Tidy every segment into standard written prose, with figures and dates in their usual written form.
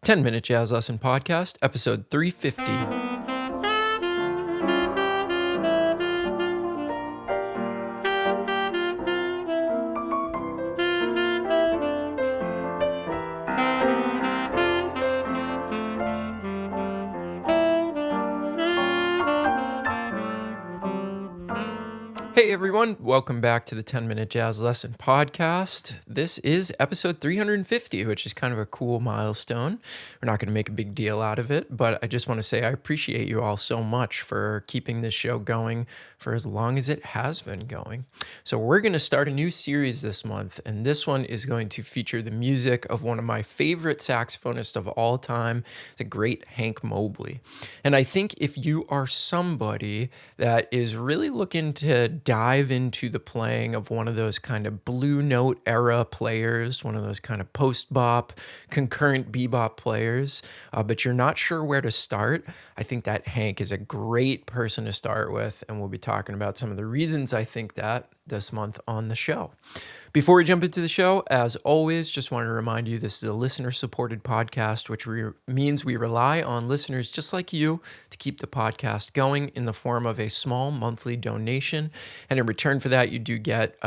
10-Minute Jazz Lesson Podcast, episode 350. Hey everyone, welcome back to the 10-Minute Jazz Lesson Podcast. This is episode 350, which is kind of a cool milestone. We're not going to make a big deal out of it, but I just want to say I appreciate you all so much for keeping this show going for as long as it has been going. So we're going to start a new series this month, and this one is going to feature the music of one of my favorite saxophonists of all time, the great Hank Mobley. And I think if you are somebody that is really looking to dive into the playing of one of those kind of blue note era players, one of those kind of post-bop, concurrent bebop players, but you're not sure where to start, I think that Hank is a great person to start with, and we'll be talking about some of the reasons I think that this month on the show. Before we jump into the show, as always, just want to remind you this is a listener-supported podcast, which means we rely on listeners just like you to keep the podcast going in the form of a small monthly donation. And in return for that, you do get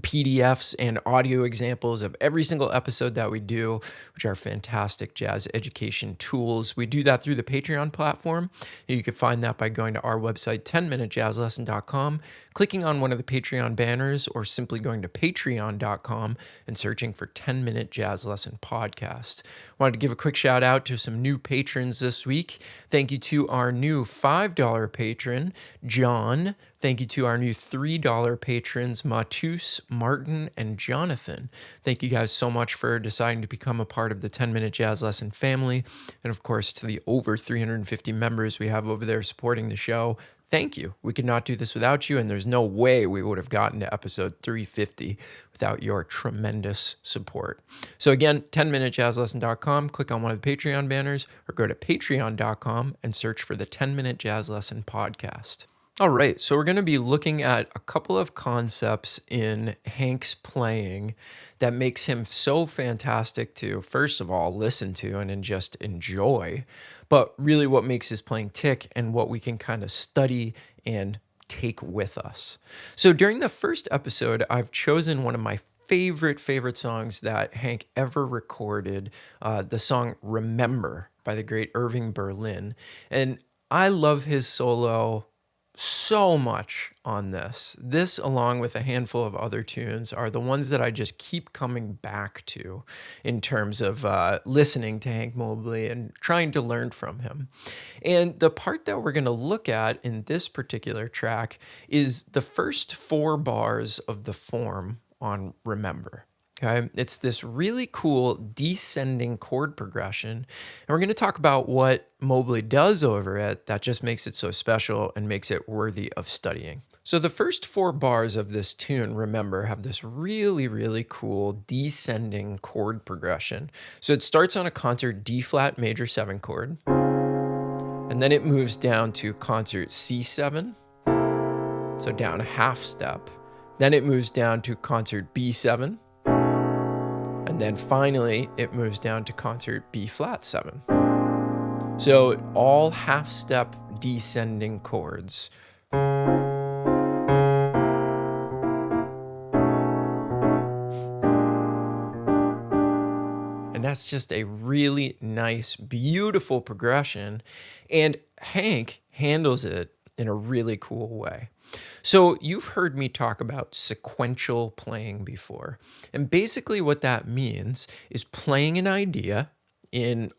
PDFs and audio examples of every single episode that we do, which are fantastic jazz education tools. We do that through the Patreon platform. You can find that by going to our website, 10minutejazzlesson.com, clicking on one of the Patreon banners, or simply going to patreon.com and searching for 10-Minute Jazz Lesson Podcast. Wanted to give a quick shout out to some new patrons this week. Thank you to our new $5 patron, John. Thank you to our new $3 patrons, Matus, Martin, and Jonathan. Thank you guys so much for deciding to become a part of the 10-Minute Jazz Lesson family. And of course, to the over 350 members we have over there supporting the show, thank you. We could not do this without you, and there's no way we would have gotten to episode 350 without your tremendous support. So again, 10minutejazzlesson.com, click on one of the Patreon banners, or go to patreon.com and search for the 10-Minute Jazz Lesson Podcast. All right, so we're going to be looking at a couple of concepts in Hank's playing that makes him so fantastic to, first of all, listen to and then just enjoy, but really what makes his playing tick and what we can kind of study and take with us. So during the first episode, I've chosen one of my favorite songs that Hank ever recorded, the song Remember by the great Irving Berlin. And I love his solo so much on this. This, along with a handful of other tunes, are the ones that I just keep coming back to in terms of listening to Hank Mobley and trying to learn from him. And the part that we're going to look at in this particular track is the first 4 bars of the form on Remember. Okay, it's this really cool descending chord progression, and we're going to talk about what Mobley does over it that just makes it so special and makes it worthy of studying. So the first 4 bars of this tune, Remember, have this really cool descending chord progression. So it starts on a concert D-flat major 7 chord, and then it moves down to concert C7, so down a half step. Then it moves down to concert B7, and then finally, it moves down to concert B-flat 7. So all half-step descending chords. And that's just a really nice, beautiful progression. And Hank handles it in a really cool way. So you've heard me talk about sequential playing before. And basically what that means is playing an idea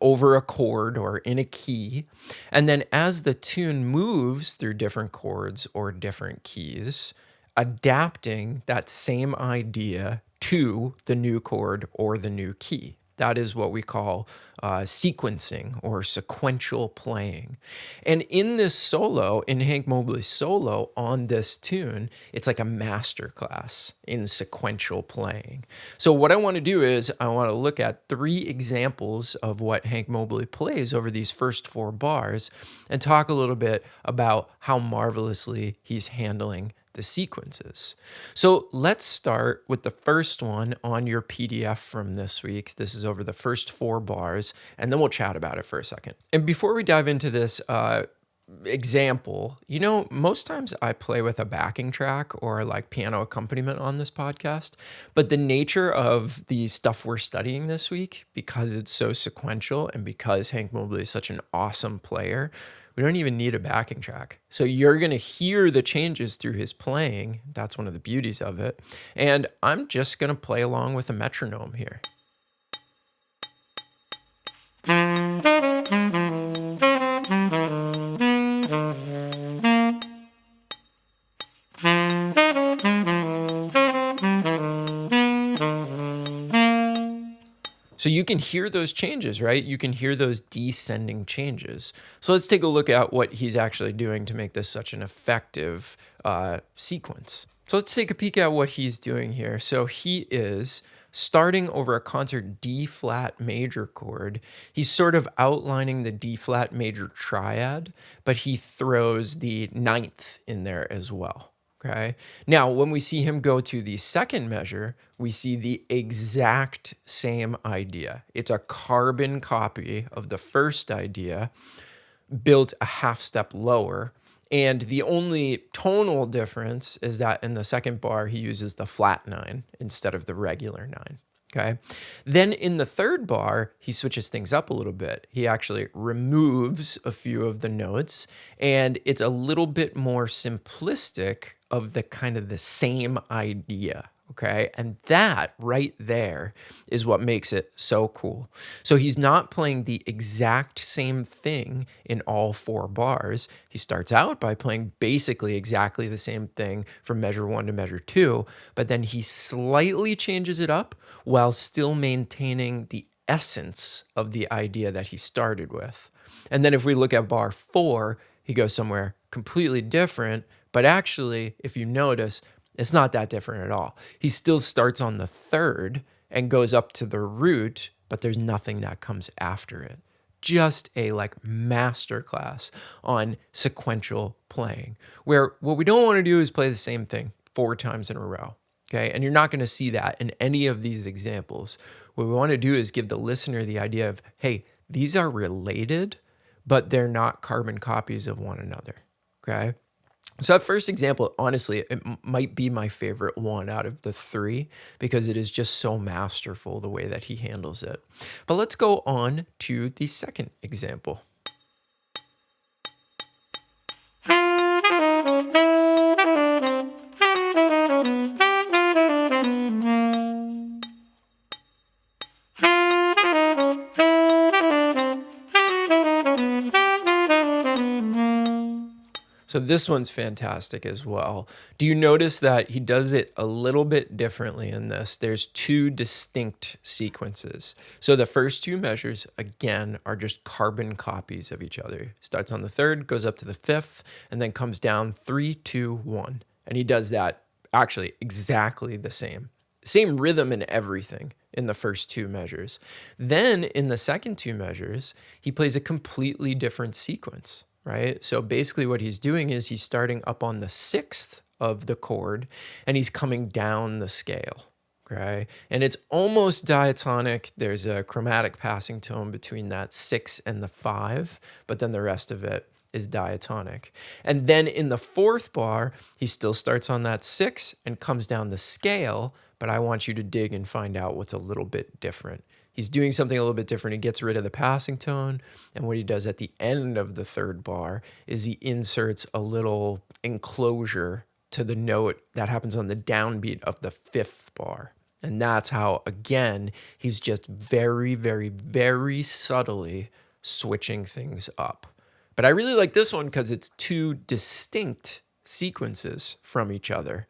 over a chord or in a key. And then as the tune moves through different chords or different keys, adapting that same idea to the new chord or the new key. That is what we call sequencing or sequential playing. And in this solo, in Hank Mobley's solo on this tune, it's like a masterclass in sequential playing. So what I want to do is I want to look at 3 examples of what Hank Mobley plays over these first 4 bars and talk a little bit about how marvelously he's handling the sequences. So let's start with the first one on your PDF from this week. This is over the first 4 bars, and then we'll chat about it for a second. And before we dive into this example, most times I play with a backing track or like piano accompaniment on this podcast, but the nature of the stuff we're studying this week, because it's so sequential and because Hank Mobley is such an awesome player, we don't even need a backing track. So you're going to hear the changes through his playing. That's one of the beauties of it. And I'm just going to play along with a metronome here. So you can hear those changes, right? You can hear those descending changes. So let's take a look at what he's actually doing to make this such an effective sequence. So let's take a peek at what he's doing here. So he is starting over a concert D flat major chord. He's sort of outlining the D flat major triad, but he throws the 9th in there as well. Okay. Now, when we see him go to the second measure, we see the exact same idea. It's a carbon copy of the first idea, built a half step lower. And the only tonal difference is that in the second bar, he uses the flat 9 instead of the regular 9. Okay. Then in the third bar, he switches things up a little bit. He actually removes a few of the notes, and it's a little bit more simplistic of the kind of the same idea. Okay. And that right there is what makes it so cool. So he's not playing the exact same thing in all 4 bars. He starts out by playing basically exactly the same thing from measure 1 to measure 2, but then he slightly changes it up while still maintaining the essence of the idea that he started with. And then if we look at bar 4, he goes somewhere completely different, but actually, if you notice, it's not that different at all. He still starts on the 3rd and goes up to the root, but there's nothing that comes after it. Just a masterclass on sequential playing, where what we don't want to do is play the same thing 4 times in a row. Okay. And you're not going to see that in any of these examples. What we want to do is give the listener the idea of, hey, these are related, but they're not carbon copies of one another. Okay. So that first example, honestly, it might be my favorite one out of the 3 because it is just so masterful the way that he handles it. But let's go on to the second example. So this one's fantastic as well. Do you notice that he does it a little bit differently in this? There's 2 distinct sequences. So the first 2 measures, again, are just carbon copies of each other. Starts on the 3rd, goes up to the 5th, and then comes down 3, 2, 1. And he does that actually exactly the same. Same rhythm and everything in the first 2 measures. Then in the second 2 measures, he plays a completely different sequence. Right? So basically what he's doing is he's starting up on the 6th of the chord and he's coming down the scale. Okay. And it's almost diatonic. There's a chromatic passing tone between that 6 and the 5, but then the rest of it is diatonic. And then in the 4th bar, he still starts on that 6 and comes down the scale, but I want you to dig and find out what's a little bit different. He's doing something a little bit different. He gets rid of the passing tone. And what he does at the end of the 3rd bar is he inserts a little enclosure to the note that happens on the downbeat of the 5th bar. And that's how, again, he's just very, very, very subtly switching things up. But I really like this one because it's 2 distinct sequences from each other,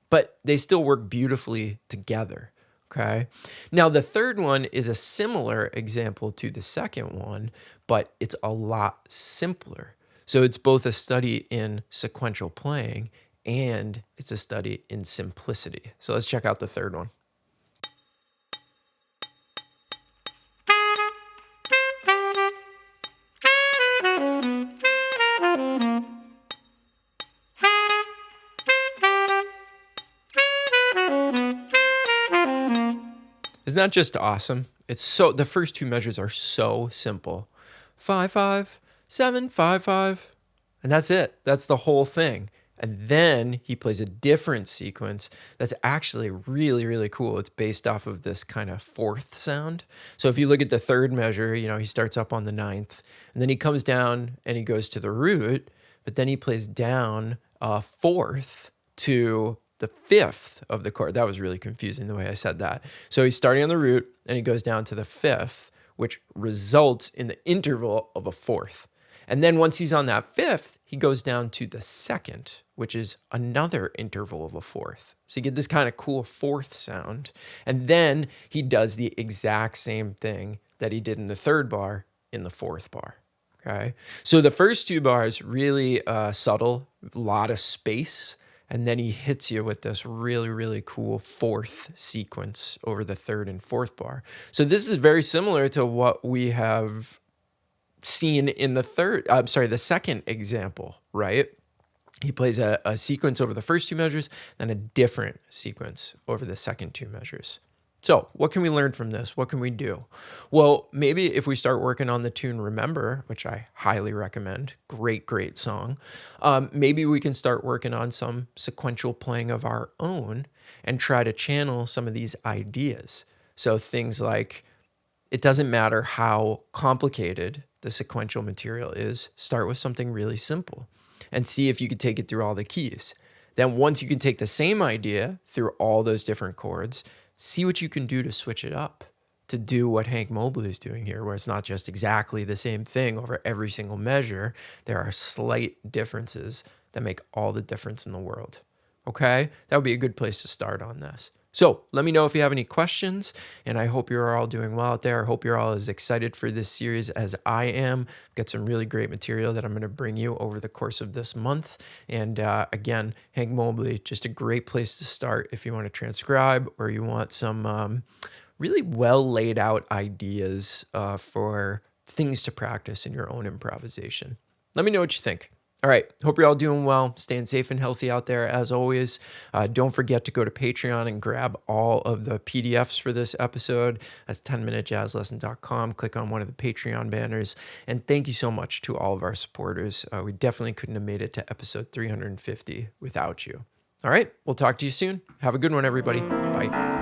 but they still work beautifully together. Okay. Now, the third one is a similar example to the second one, but it's a lot simpler. So it's both a study in sequential playing and it's a study in simplicity. So let's check out the third one. Isn't that just awesome? The first two measures are so simple. 5 5 7 5 5, and that's it. That's the whole thing. And then he plays a different sequence that's actually really, really cool. It's based off of this kind of fourth sound. So if you look at the third measure, he starts up on the ninth, and then he comes down and he goes to the root, but then he plays down a fourth to the fifth of the chord. That was really confusing the way I said that. So he's starting on the root and he goes down to the fifth, which results in the interval of a fourth. And then once he's on that fifth, he goes down to the second, which is another interval of a fourth. So you get this kind of cool fourth sound. And then he does the exact same thing that he did in the third bar in the fourth bar. Okay. So the first two bars really subtle, a lot of space. And then he hits you with this really, really cool fourth sequence over the third and fourth bar. So this is very similar to what we have seen in the second example, right? He plays a sequence over the first two measures, then a different sequence over the second two measures. So what can we learn from this? What can we do? Well, maybe if we start working on the tune Remember, which I highly recommend, great song, maybe we can start working on some sequential playing of our own and try to channel some of these ideas. So things like, it doesn't matter how complicated the sequential material is, start with something really simple and see if you could take it through all the keys. Then once you can take the same idea through all those different chords, see what you can do to switch it up, to do what Hank Mobley is doing here, where it's not just exactly the same thing over every single measure. There are slight differences that make all the difference in the world. Okay? That would be a good place to start on this. So let me know if you have any questions, and I hope you're all doing well out there. I hope you're all as excited for this series as I am. I've got some really great material that I'm going to bring you over the course of this month. And again, Hank Mobley, just a great place to start if you want to transcribe or you want some really well laid out ideas for things to practice in your own improvisation. Let me know what you think. All right. Hope you're all doing well, staying safe and healthy out there as always. Don't forget to go to Patreon and grab all of the PDFs for this episode. That's 10minutejazzlesson.com. Click on one of the Patreon banners. And thank you so much to all of our supporters. We definitely couldn't have made it to episode 350 without you. All right. We'll talk to you soon. Have a good one, everybody. Bye.